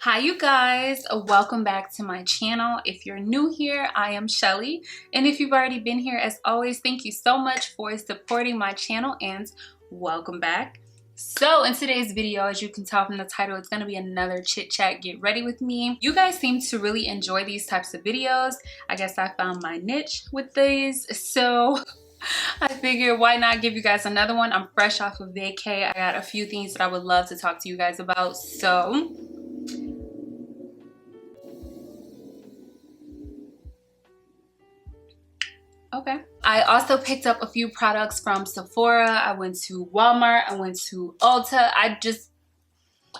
Hi you guys, welcome back to my channel. If you're new here, I am Shelly, and if you've already been here, as always, thank you so much for supporting my channel and welcome back. So in today's video, as you can tell from the title, it's going to be another chit chat, get ready with me. You guys seem to really enjoy these types of videos. I guess I found my niche with these, so I figured why not give you guys another one. I'm fresh off of vacay. I got a few things that I would love to talk to you guys about, so okay. I also picked up a few products from Sephora. I went to Walmart. I went to Ulta. I just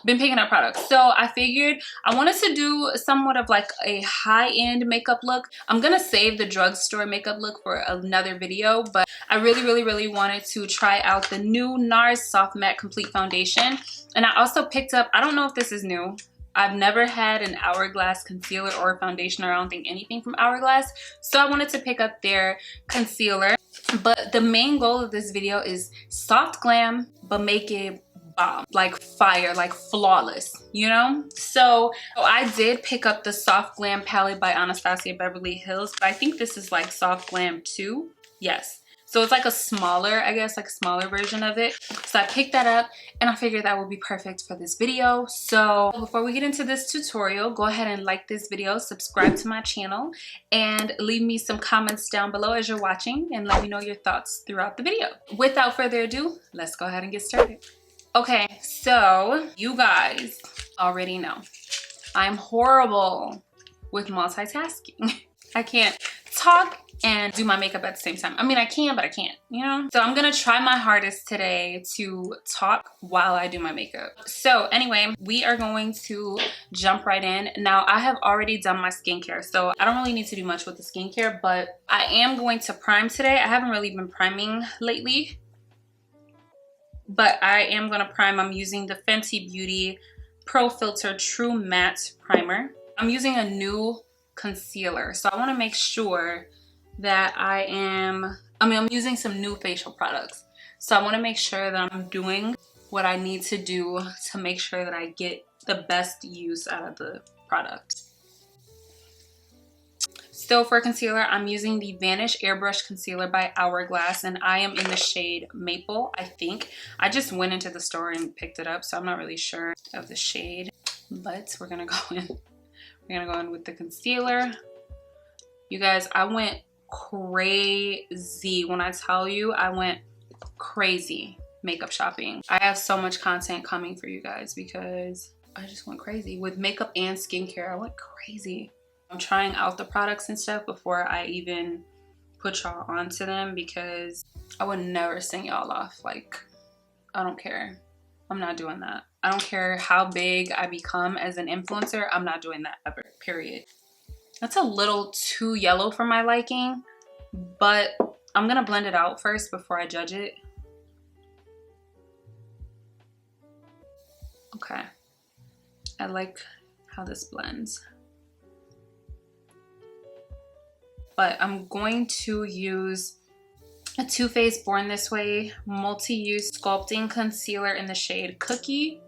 been picking up products. So I figured I wanted to do somewhat of like a high-end makeup look. I'm gonna save the drugstore makeup look for another video, but I really wanted to try out the new Nars Soft Matte Complete Foundation. And I also picked up, I don't know if this is new, I've never had an Hourglass concealer or foundation, or I don't think anything from Hourglass. So I wanted to pick up their concealer. But the main goal of this video is soft glam, but make it bomb, like fire, like flawless, you know? So I did pick up the Soft Glam palette by Anastasia Beverly Hills, but I think this is like Soft Glam 2. Yes. So it's like a smaller, I guess, like a smaller version of it. So I picked that up and I figured that would be perfect for this video. So before we get into this tutorial, go ahead and like this video, subscribe to my channel, and leave me some comments down below as you're watching and let me know your thoughts throughout the video. Without further ado, let's go ahead and get started. Okay, so you guys already know I'm horrible with multitasking. I can't talk and do my makeup at the same time. I mean, I can, but I can't, you know? So I'm gonna try my hardest today to talk while I do my makeup. So anyway, we are going to jump right in. Now, I have already done my skincare, so I don't really need to do much with the skincare, but I am going to prime today. I haven't really been priming lately, but I am gonna prime. I'm using the Fenty Beauty Pro Filter True Matte Primer. I'm using a new concealer, so I wanna make sure that I'm using some new facial products. So I wanna make sure that I'm doing what I need to do to make sure that I get the best use out of the product. So for concealer, I'm using the Vanish Airbrush Concealer by Hourglass, and I am in the shade Maple, I think. I just went into the store and picked it up, so I'm not really sure of the shade, but we're gonna go in. We're gonna go in with the concealer. You guys, I went crazy. When I tell you, I went crazy makeup shopping. I have so much content coming for you guys because I just went crazy with makeup and skincare. I went crazy. I'm trying out the products and stuff before I even put y'all onto them because I would never sing y'all off. Like, I don't care. I'm not doing that. I don't care how big I become as an influencer. I'm not doing that ever, period. That's a little too yellow for my liking, but I'm gonna blend it out first before I judge it. Okay, I like how this blends. But I'm going to use a Too Faced Born This Way Multi-Use Sculpting Concealer in the shade Cookie,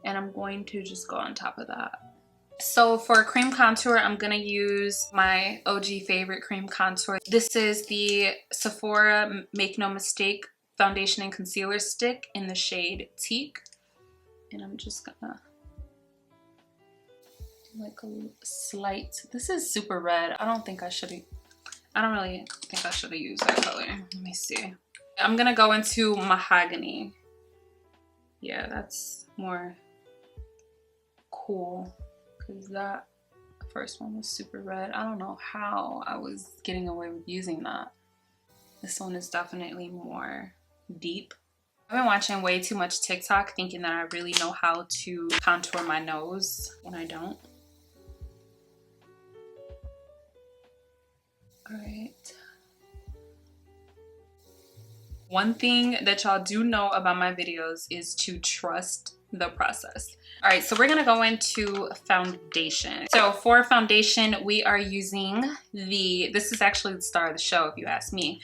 and I'm going to just go on top of that. So for cream contour, I'm gonna use my OG favorite cream contour. This is the Sephora Make No Mistake Foundation and Concealer Stick in the shade Teak. And I'm just gonna do like a slight, this is super red. I don't really think I should have used that color. Let me see. I'm gonna go into Mahogany. Yeah, that's more cool. Because that first one was super red. I don't know how I was getting away with using that. This one is definitely more deep. I've been watching way too much TikTok thinking that I really know how to contour my nose when I don't. All right. One thing that y'all do know about my videos is to trust the process. All right, so we're gonna go into foundation. So for foundation, we are using this is actually the star of the show if you ask me.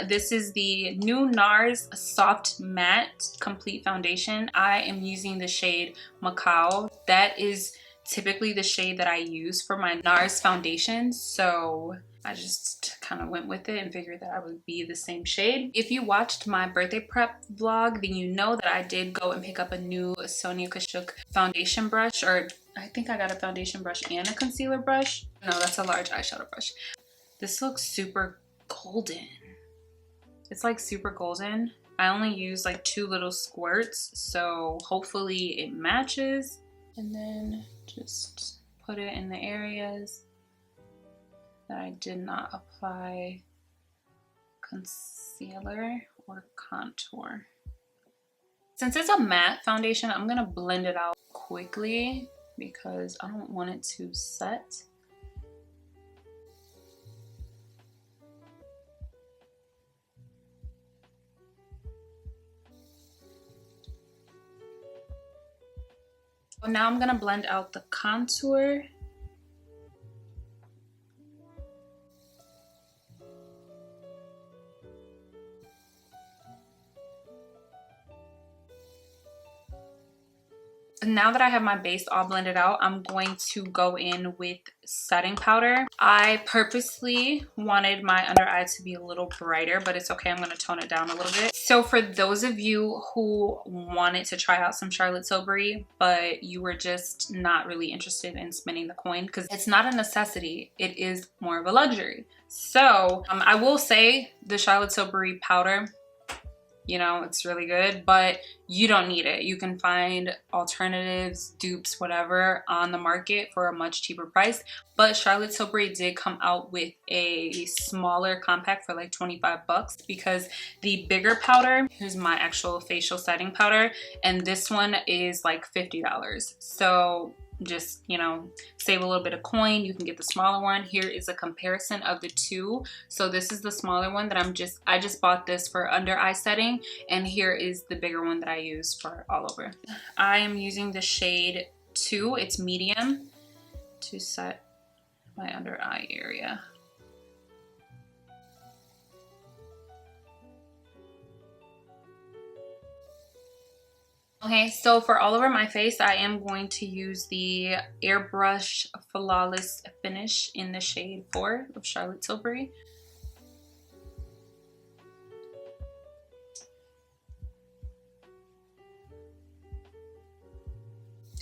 This is the new Nars Soft Matte Complete Foundation. I am using the shade Macao. That is typically the shade that I use for my Nars foundation, so I just kind of went with it and figured that I would be the same shade. If you watched my birthday prep vlog, then you know that I did go and pick up a new Sonia Kashuk foundation brush, or I think I got a foundation brush and a concealer brush. No, that's a large eyeshadow brush. This looks super golden. It's like super golden. I only use like 2 little squirts, so hopefully it matches. And then just put it in the areas that I did not apply concealer or contour. Since it's a matte foundation, I'm gonna blend it out quickly because I don't want it to set. So now I'm gonna blend out the contour. Now that I have my base all blended out, I'm going to go in with setting powder. I purposely wanted my under eye to be a little brighter, but it's okay. I'm going to tone it down a little bit. So for those of you who wanted to try out some Charlotte Tilbury, but you were just not really interested in spending the coin, because it's not a necessity, it is more of a luxury. So I will say the Charlotte Tilbury powder, you know, it's really good, but you don't need it. You can find alternatives, dupes, whatever on the market for a much cheaper price. But Charlotte Tilbury did come out with a smaller compact for like 25 bucks, because the bigger powder, here's my actual facial setting powder, and this one is like $50. So just, you know, save a little bit of coin. You can get the smaller one. Here is a comparison of the two. So this is the smaller one that I just bought this for under eye setting, and here is the bigger one that I use for all over. I am using the shade 2, it's medium, to set my under eye area. Okay, so for all over my face, I am going to use the Airbrush Flawless Finish in the shade 4 of Charlotte Tilbury.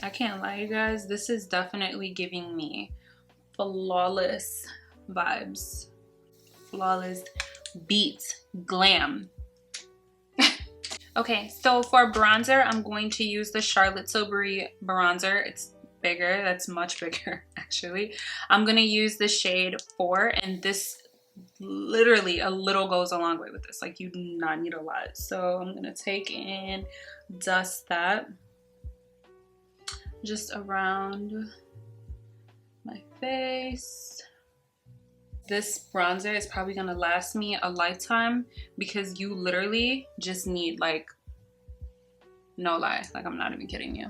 I can't lie, you guys, this is definitely giving me flawless vibes. Flawless beats, glam. Okay, so for bronzer, I'm going to use the Charlotte Tilbury bronzer. It's bigger, that's much bigger actually. I'm gonna use the shade 4, and this literally a little goes a long way with this. Like, you do not need a lot. So I'm gonna take and dust that just around my face. This bronzer is probably gonna last me a lifetime, because you literally just need, like, no lie, like, I'm not even kidding you.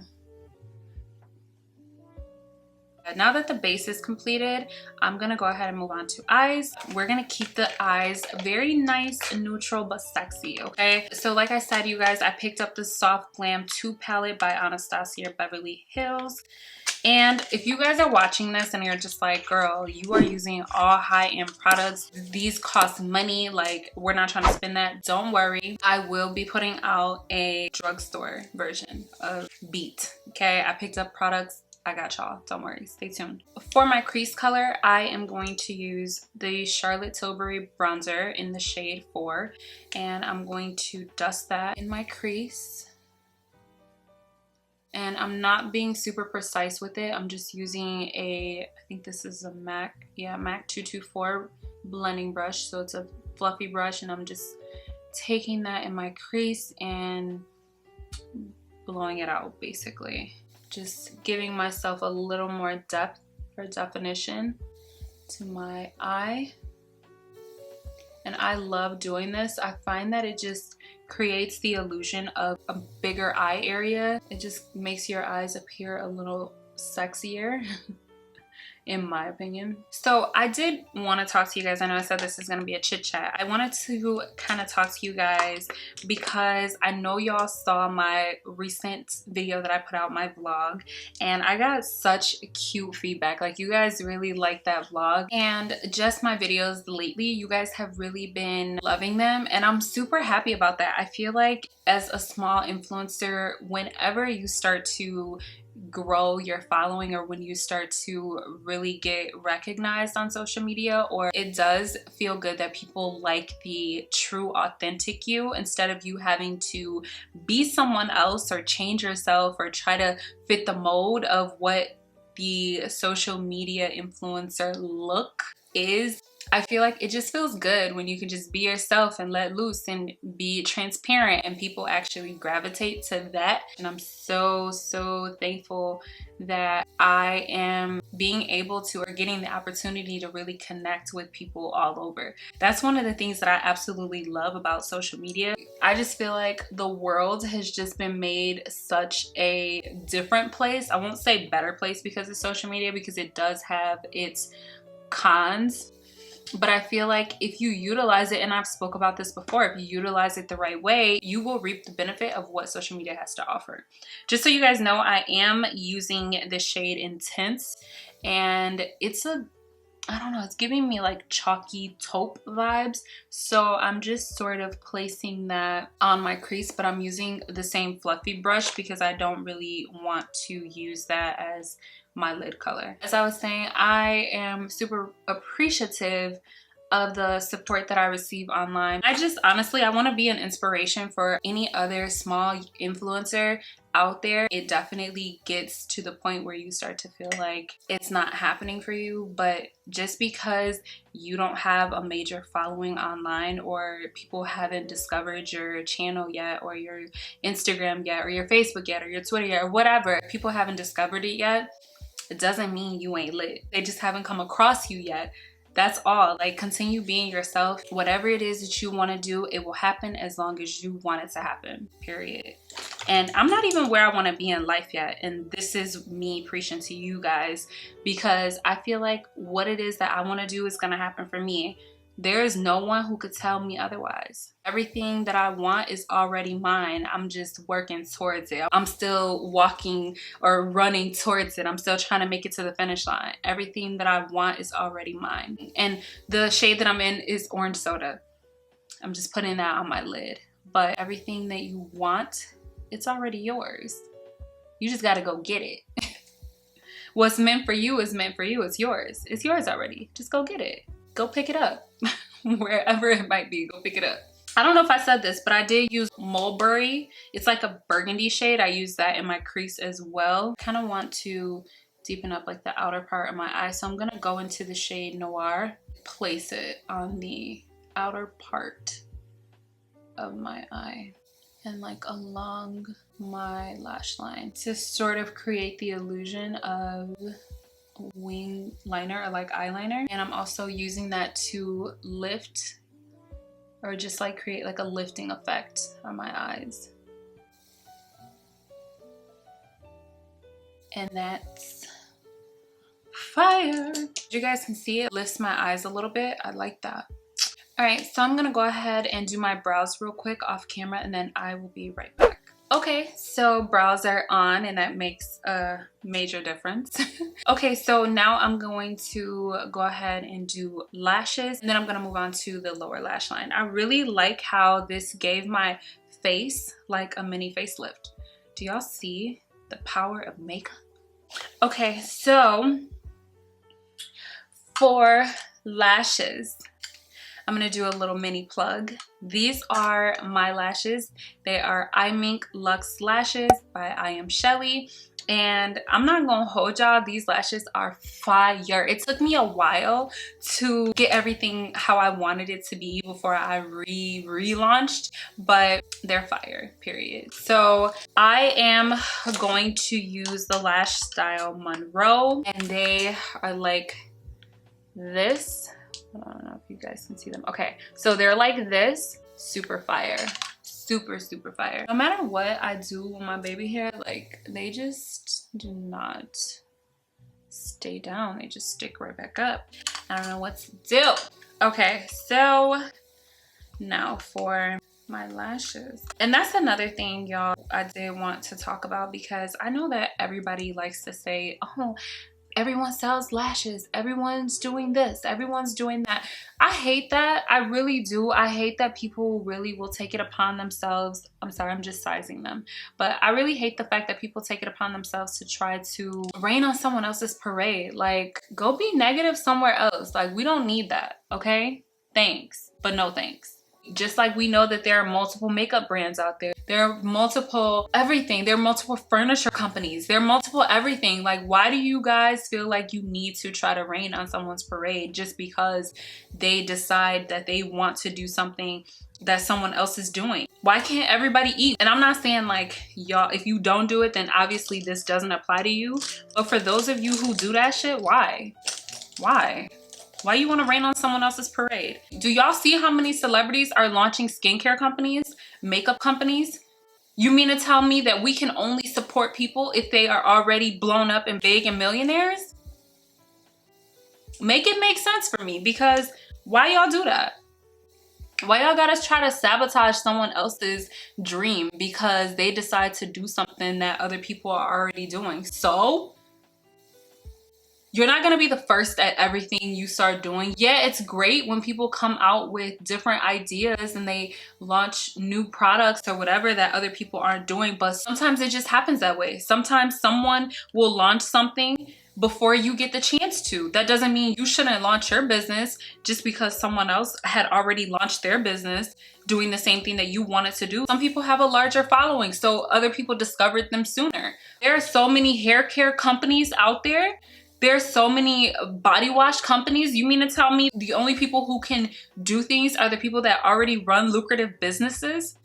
Now that the base is completed, I'm gonna go ahead and move on to eyes. We're gonna keep the eyes very nice, neutral, but sexy, okay? So like I said, you guys, I picked up the Soft Glam 2 palette by Anastasia Beverly Hills. And if you guys are watching this and you're just like, girl, you are using all high-end products, these cost money, like, we're not trying to spend that, don't worry. I will be putting out a drugstore version of Beat, okay? I picked up products, I got y'all, don't worry, stay tuned. For my crease color, I am going to use the Charlotte Tilbury bronzer in the shade 4, and I'm going to dust that in my crease. And I'm not being super precise with it. I'm just using I think this is a MAC 224 blending brush. So it's a fluffy brush, and I'm just taking that in my crease and blowing it out, basically. Just giving myself a little more depth or definition to my eye. And I love doing this. I find that it just creates the illusion of a bigger eye area. It just makes your eyes appear a little sexier. in my opinion. So I did want to talk to you guys. I know I said this is going to be a chit chat. I wanted to kind of talk to you guys because I know y'all saw my recent video that I put out, my vlog, and I got such cute feedback. Like, you guys really like that vlog, and just my videos lately, you guys have really been loving them, and I'm super happy about that. I feel like as a small influencer, whenever you start to grow your following, or when you start to really get recognized on social media, or it does feel good that people like the true authentic you instead of you having to be someone else or change yourself or try to fit the mold of what the social media influencer look is. I feel like it just feels good when you can just be yourself and let loose and be transparent, and people actually gravitate to that. And I'm so thankful that I am being able to, or getting the opportunity to really connect with people all over. That's one of the things that I absolutely love about social media. I just feel like the world has just been made such a different place. I won't say better place because of social media, because it does have its cons. But I feel like if you utilize it, and I've spoke about this before, if you utilize it the right way, you will reap the benefit of what social media has to offer. Just so you guys know, I am using the shade Intense, and it's I don't know, it's giving me like chalky taupe vibes. So I'm just sort of placing that on my crease, but I'm using the same fluffy brush because I don't really want to use that as my lid color. As I was saying, I am super appreciative of the support that I receive online. I just honestly, I want to be an inspiration for any other small influencer out there. It definitely gets to the point where you start to feel like it's not happening for you, but just because you don't have a major following online, or people haven't discovered your channel yet, or your Instagram yet, or your Facebook yet, or your Twitter yet, or whatever, people haven't discovered it yet, it doesn't mean you ain't lit. They just haven't come across you yet. That's all. Like, continue being yourself. Whatever it is that you want to do, it will happen as long as you want it to happen, period. And I'm not even where I want to be in life yet. And this is me preaching to you guys, because I feel like what it is that I want to do is going to happen for me. There is no one who could tell me otherwise. Everything that I want is already mine. I'm just working towards it. I'm still walking or running towards it. I'm still trying to make it to the finish line. Everything that I want is already mine. And the shade that I'm in is Orange Soda. I'm just putting that on my lid. But everything that you want, it's already yours. You just gotta go get it. What's meant for you is meant for you. It's yours. It's yours already. Just go get it. Go pick it up. Wherever it might be, go pick it up. I don't know if I said this, but I did use Mulberry. It's like a burgundy shade. I use that in my crease as well. Kind of want to deepen up like the outer part of my eye. So I'm going to go into the shade Noir, place it on the outer part of my eye and like along my lash line to sort of create the illusion of wing liner or like eyeliner. And I'm also using that to lift, or just like create like a lifting effect on my eyes. And that's fire. You guys can see it lifts my eyes a little bit. I like that. All right, so I'm gonna go ahead and do my brows real quick off camera, and then I will be right back. Okay, so brows are on, and that makes a major difference. Okay, so now I'm going to go ahead and do lashes, and then I'm gonna move on to the lower lash line. I really like how this gave my face like a mini facelift. Do y'all see the power of makeup? Okay, so for lashes, I'm gonna do a little mini plug. These are my lashes. They are iminkluxelashes by iamShelly. And I'm not gonna hold y'all, these lashes are fire. It took me a while to get everything how I wanted it to be before I relaunched, but they're fire, period. So I am going to use the lash style MONROE, and they are like this. I don't know if you guys can see them. Okay, so they're like this, super fire, super fire. No matter what I do with my baby hair, like, they just do not stay down. They just stick right back up. I don't know what to do. Okay, so now for my lashes. And that's another thing, y'all, I did want to talk about, because I know that everybody likes to say, oh, everyone sells lashes, everyone's doing this, everyone's doing that. I hate that. I really do. I hate that people really will take it upon themselves. I'm sorry, I'm just sizing them. But I really hate the fact that people take it upon themselves to try to rain on someone else's parade. Like, go be negative somewhere else. Like, we don't need that, okay? Thanks, but no thanks. Just like we know that there are multiple makeup brands out there. There are multiple everything. There are multiple furniture companies. There are multiple everything. Like, why do you guys feel like you need to try to rain on someone's parade just because they decide that they want to do something that someone else is doing? Why can't everybody eat? And I'm not saying like, y'all, if you don't do it, then obviously this doesn't apply to you. But for those of you who do that shit, why? Why? Why you want to rain on someone else's parade? Do y'all see how many celebrities are launching skincare companies, makeup companies? You mean to tell me that we can only support people if they are already blown up and big and millionaires? Make it make sense for me, because why y'all do that? Why y'all gotta try to sabotage someone else's dream because they decide to do something that other people are already doing? So you're not going to be the first at everything you start doing. Yeah, it's great when people come out with different ideas and they launch new products or whatever that other people aren't doing, but sometimes it just happens that way. Sometimes someone will launch something before you get the chance to. That doesn't mean you shouldn't launch your business just because someone else had already launched their business doing the same thing that you wanted to do. Some people have a larger following, so other people discovered them sooner. There are so many hair care companies out there. There's so many body wash companies. You mean to tell me the only people who can do things are the people that already run lucrative businesses?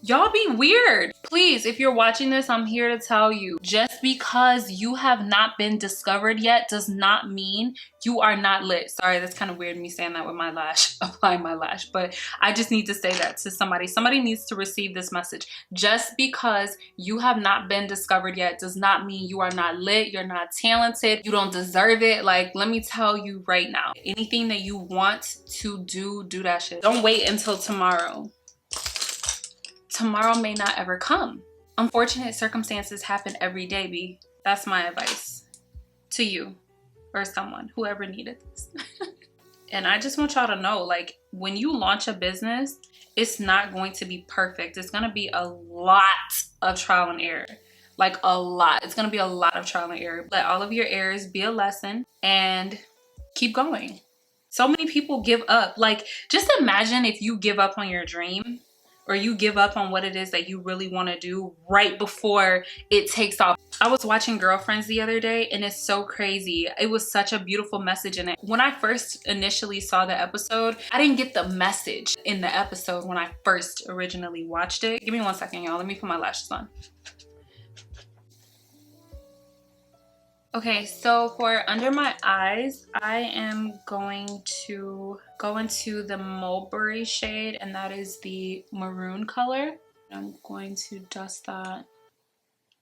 Y'all be weird. Please, if you're watching this, I'm here to tell you, just because you have not been discovered yet does not mean you are not lit. Sorry, that's kind of weird me saying that with my lash, applying my lash, but I just need to say that to somebody. Somebody needs to receive this message. Just because you have not been discovered yet does not mean you are not lit, you're not talented, you don't deserve it. Like, let me tell you right now, anything that you want to do, do that shit. Don't wait until tomorrow. Tomorrow may not ever come. Unfortunate circumstances happen every day, B. That's my advice to you or someone, whoever needed this. And I just want y'all to know, like, when you launch a business, it's not going to be perfect. It's gonna be a lot of trial and error. Like, a lot. It's gonna be a lot of trial and error. Let all of your errors be a lesson and keep going. So many people give up. Like, just imagine if you give up on your dream, or you give up on what it is that you really want to do right before it takes off. I was watching Girlfriends the other day, and it's so crazy. It was such a beautiful message in it. When I first initially saw the episode, I didn't get the message in the episode when I first originally watched it. Give me 1 second, y'all. Let me put my lashes on. Okay, so for under my eyes, I am going to go into the Mulberry shade, and that is the maroon color. I'm going to dust that,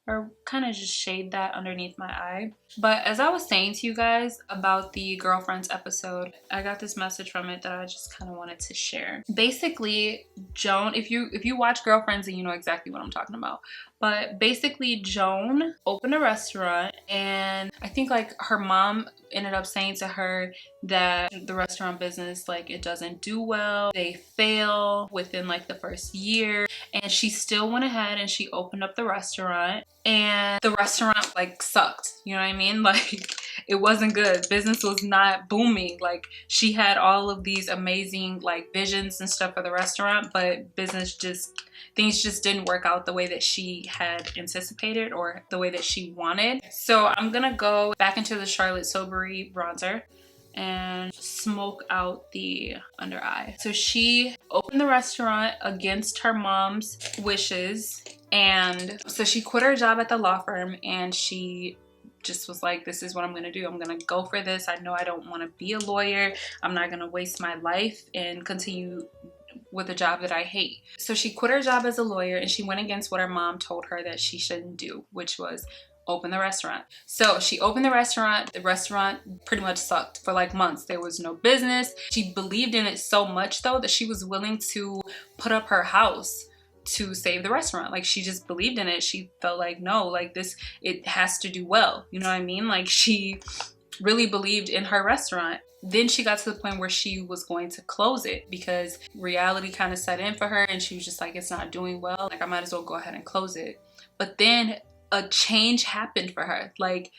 or kind of just shade that underneath my eye. But as I was saying to you guys about the Girlfriends episode, I got this message from it that I just kind of wanted to share. Basically, Joan, if you watch Girlfriends, then you know exactly what I'm talking about. But basically, Joan opened a restaurant, and I think like her mom ended up saying to her that the restaurant business, like, it doesn't do well. They fail within like the first year, and she still went ahead and she opened up the restaurant, and the restaurant like sucked. You know what I mean? Like, it wasn't good. Business was not booming. Like, she had all of these amazing like visions and stuff for the restaurant, but things just didn't work out the way that she had anticipated or the way that she wanted. So I'm gonna go back into the Charlotte Tilbury bronzer and smoke out the under eye. So she opened the restaurant against her mom's wishes, and so she quit her job at the law firm, and she just was like, this is what I'm gonna do. I'm gonna go for this. I know I don't want to be a lawyer. I'm not gonna waste my life and continue with a job that I hate. So she quit her job as a lawyer, and she went against what her mom told her that she shouldn't do, which was open the restaurant. So she opened the restaurant pretty much sucked for like months. There was no business. She believed in it so much though that she was willing to put up her house to save the restaurant. Like she just believed in it. She felt like, no, like this, it has to do well, you know what I mean? Like she really believed in her restaurant. Then she got to the point where she was going to close it because reality kind of set in for her and she was just like, it's not doing well, like I might as well go ahead and close it. But then a change happened for her, like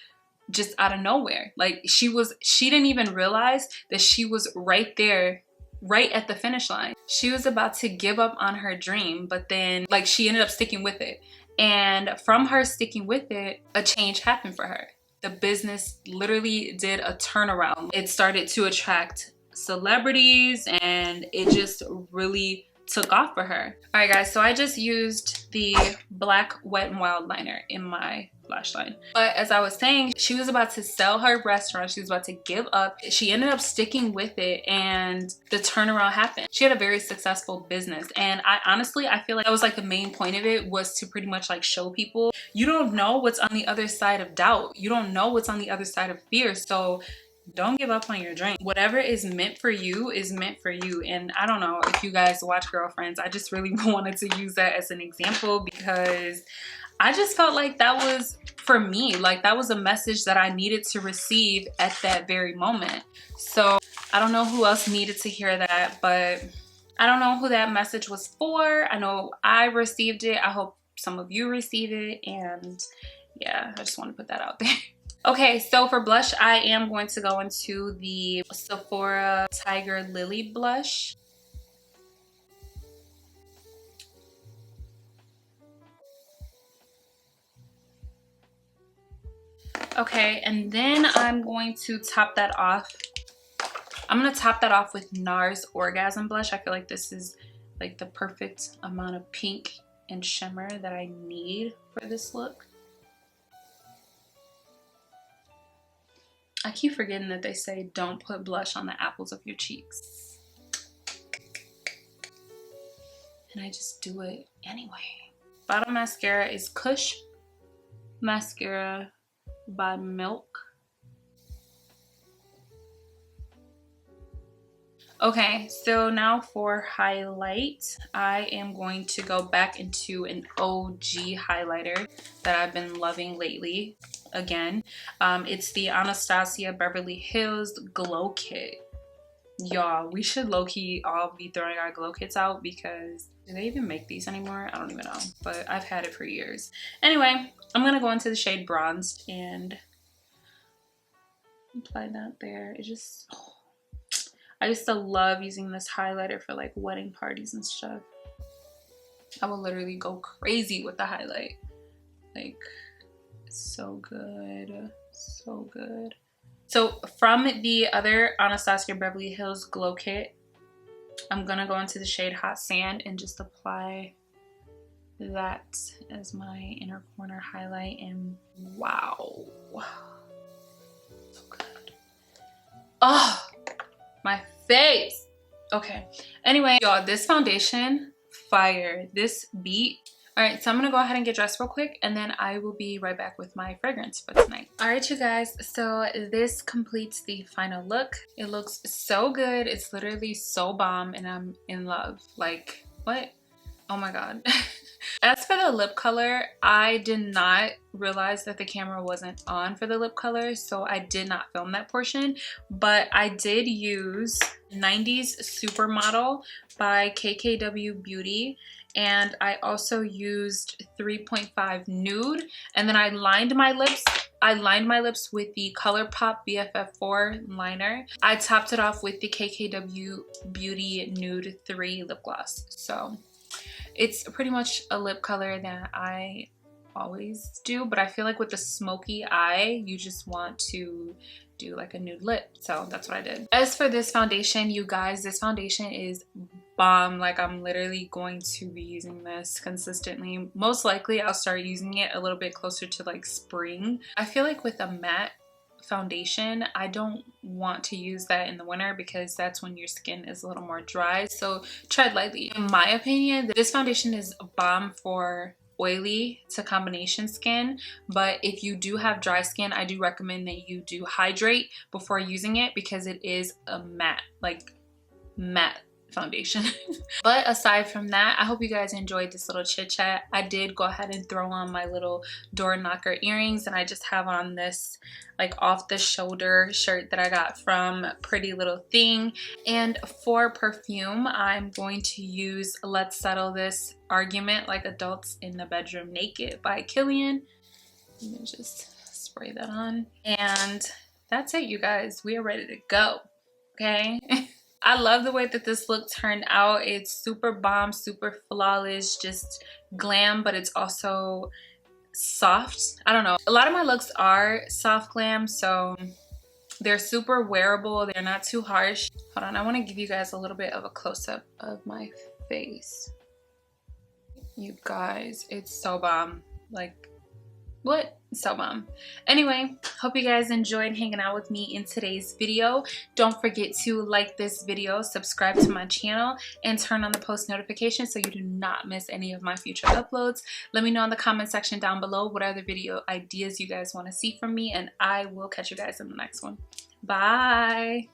just out of nowhere. Like she didn't even realize that she was right there, right at the finish line. She was about to give up on her dream, but then like she ended up sticking with it. And from her sticking with it, a change happened for her. The business literally did a turnaround. It started to attract celebrities and it just really took off for her. All right guys, so I just used the black Wet n Wild liner in my lash line. But as I was saying, she was about to sell her restaurant. She was about to give up. She ended up sticking with it and the turnaround happened. She had a very successful business. And I honestly feel like that was like the main point of it, was to pretty much like show people you don't know what's on the other side of doubt. You don't know what's on the other side of fear. So don't give up on your dream. Whatever is meant for you is meant for you. And I don't know if you guys watch Girlfriends, I just really wanted to use that as an example because I just felt like that was for me, like that was a message that I needed to receive at that very moment. So I don't know who else needed to hear that, but I don't know who that message was for. I know I received it. I hope some of you receive it. And yeah, I just want to put that out there. Okay, so for blush, I am going to go into the Sephora Tiger Lily blush. Okay, and then I'm going to top that off. I'm going to top that off with Nars Orgasm blush. I feel like this is like the perfect amount of pink and shimmer that I need for this look. I keep forgetting that they say don't put blush on the apples of your cheeks. And I just do it anyway. Bottom mascara is Kush Mascara by Milk. Okay, so now for highlight, I am going to go back into an OG highlighter that I've been loving lately. Again, it's the Anastasia Beverly Hills Glow Kit. Y'all, we should low-key all be throwing our glow kits out because do they even make these anymore? I don't even know, but I've had it for years. Anyway, I'm gonna go into the shade Bronzed and apply that there. It just, oh, I used to love using this highlighter for like wedding parties and stuff. I will literally go crazy with the highlight. Like, so good, so good. So from the other Anastasia Beverly Hills Glow Kit, I'm gonna go into the shade Hot Sand and just apply that as my inner corner highlight. And wow, so good. Oh, my face. Okay, anyway, y'all, this foundation, fire. This beat. All right, so I'm gonna go ahead and get dressed real quick and then I will be right back with my fragrance for tonight. All right, you guys, so this completes the final look. It looks so good. It's literally so bomb and I'm in love. Like, what? Oh my God. As for the lip color, I did not realize that the camera wasn't on for the lip color, so I did not film that portion, but I did use 90s Supermodel by KKW Beauty. And I also used 3.5 Nude, and then I lined my lips. I lined my lips with the ColourPop BFF4 liner. I topped it off with the KKW Beauty Nude 3 lip gloss. So it's pretty much a lip color that I always do, but I feel like with the smoky eye, you just want to do like a nude lip. So that's what I did. As for this foundation, you guys, this foundation is bomb. Like, I'm literally going to be using this consistently. Most likely I'll start using it a little bit closer to like spring. I feel like with a matte foundation, I don't want to use that in the winter because that's when your skin is a little more dry. So tread lightly. In my opinion, this foundation is bomb for oily to combination skin, but if you do have dry skin, I do recommend that you do hydrate before using it because it is a matte, like matte foundation. But aside from that, I hope you guys enjoyed this little chit chat. I did go ahead and throw on my little door knocker earrings, and I just have on this like off the shoulder shirt that I got from Pretty Little Thing. And for perfume, I'm going to use Let's Settle This Argument Like Adults in the Bedroom Naked by Killian. Let me just spray that on. And that's it, you guys. We are ready to go, okay? I love the way that this look turned out. It's super bomb, super flawless, just glam, but it's also soft. I don't know. A lot of my looks are soft glam, so they're super wearable. They're not too harsh. Hold on, I want to give you guys a little bit of a close-up of my face. You guys, it's so bomb. Like, what? So bomb. Anyway, hope you guys enjoyed hanging out with me in today's video. Don't forget to like this video, subscribe to my channel, and turn on the post notifications so you do not miss any of my future uploads. Let me know in the comment section down below what other video ideas you guys want to see from me, and I will catch you guys in the next one. Bye.